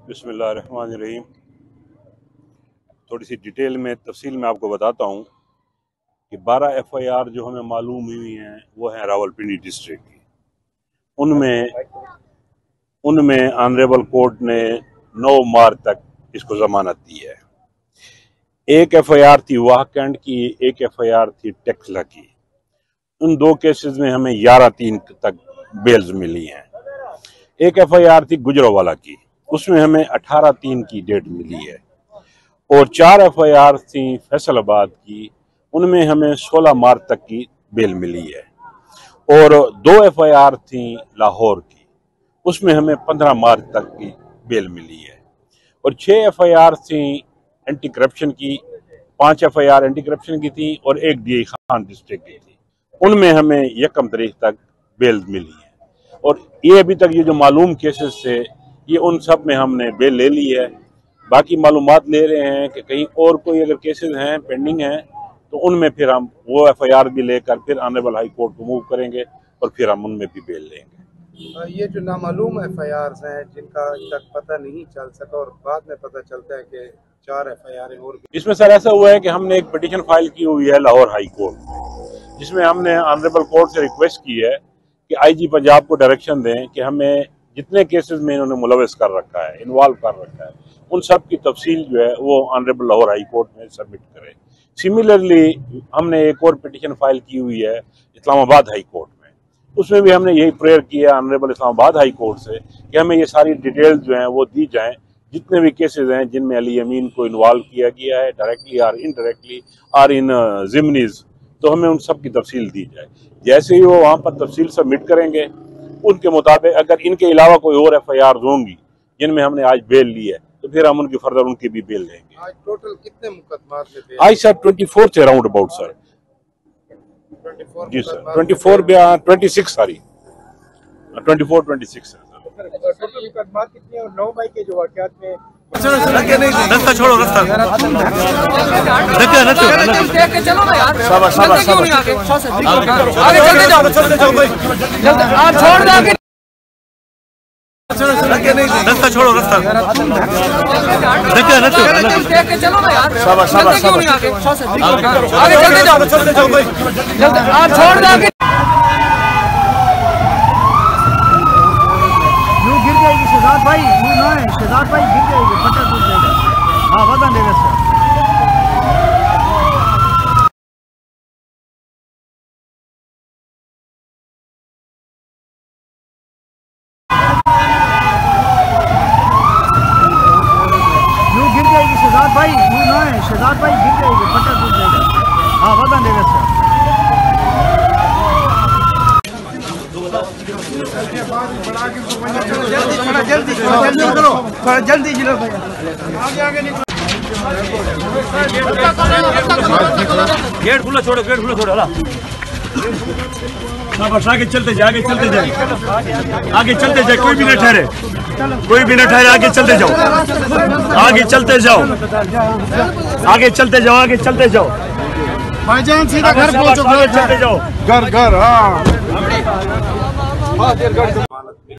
बिस्मिल्लाहिर्रहमानिर्रहीम। थोड़ी सी डिटेल में तफसील में आपको बताता हूँ कि 12 FIR जो हमें मालूम हुई हैं वो हैं रावलपिंडी डिस्ट्रिक्ट की। उनमें ऑनरेबल कोर्ट ने 9 मार्च तक इसको जमानत दी है। एक FIR थी वाहकंड की, एक FIR थी टेक्सला की। उन 2 केसेस में हमें 11/3 तक बेल्स मिली हैं। एक FIR थी गुजरावाला की, उसमें हमें 18/3 की डेट मिली है। और 4 FIR थी फैसलाबाद की, उनमें हमें 16 मार्च तक की बेल मिली है। और 2 FIR थी लाहौर की, उसमें हमें 15 मार्च तक की बेल मिली है। और 6 FIR थी एंटी करप्शन की, 5 FIR एंटी करप्शन की थी और 1 DI खान डिस्ट्रिक्ट की थी। उनमें हमें 1 तारीख तक बेल मिली है। और ये अभी तक ये जो मालूम केसेस थे ये उन सब में हमने बेल ले ली है। बाकी मालूमात ले रहे हैं कि कहीं और कोई अगर केसेस हैं पेंडिंग हैं तो उनमें फिर हम वो FIR भी लेकर फिर ऑनरेबल हाई कोर्ट को मूव करेंगे और फिर हम उनमें भी बेल लेंगे। ये जो नामालूम FIRs हैं जिनका तक पता नहीं चल सका और बाद में पता चलता है कि 4 FIR और भी। इसमें सर ऐसा हुआ है कि हमने एक पिटीशन फाइल की हुई है लाहौर हाई कोर्ट में, जिसमें हमने ऑनरेबल कोर्ट से रिक्वेस्ट की है कि IG पंजाब को डायरेक्शन दें कि हमें जितने केसेस में इन्होंने मुलविस कर रखा है, इन्वॉल्व कर रखा है, उन सब की तफसील जो है वो ऑनरेबल लाहौर हाई कोर्ट में सबमिट करें। सिमिलरली हमने एक और पिटीशन फाइल की हुई है इस्लामाबाद हाई कोर्ट में, उसमें भी हमने यही प्रेयर किया ऑनरेबल इस्लामाबाद हाई कोर्ट से कि हमें ये सारी डिटेल्स जो हैं वो दी जाएं, जितने भी केसेस हैं जिनमें अली अमीन को इन्वॉल्व किया गया है डायरेक्टली और इनडायरेक्टली और इन जिमनीज, तो हमें उन सब की तफसील दी जाए। जैसे ही वो वहाँ पर तफसील सबमिट करेंगे उनके मुताबिक अगर इनके अलावा कोई और FIRs होंगी जिनमें हमने आज बेल ली है तो फिर हम उनकी फर्दर उनकी भी बेल लेंगे। आज टोटल कितने मुकदमात में बेल? आज सर 24 थे राउंड अबाउट सर। 24 जी सर 26 सॉरी 24-26 है। टोटल मुकदमात कितने और 9 मई के जो वाकयात में रास्ता छोड़ो, रास्ता चलो ना यार, आगे चलते जाओ भाई, छोड़ दो आगे, रास्ता छोड़ो, रास्ता चलो ना यार, आगे चलते जाओ भाई, छोड़ दो आगे। शहजाद भाई ना है, शहजाद भाई गिर जाएगी, पट्टा टूट जाएगा। हाँ वजन देगा सर। यूँ गिर जाएगी शहजाद भाई, यूँ ना है, शहजाद भाई गिर जाएगी, पट्टा टूट जाएगा। हाँ वजन देगा सर। जल्दी चलो भैया, आगे निकलो। गेट खुला छोड़ो, गेट खुला छोड़ो। आगे चलते जाए, आगे चलते जाए, आगे चलते जाए, कोई भी न ठहरे, कोई भी न ठहरे, आगे चलते जाओ, आगे चलते जाओ, आगे चलते जाओ, आगे चलते जाओ भाईजान, सीधा घर पहुंचो, चलते जाओ, घर हाँ।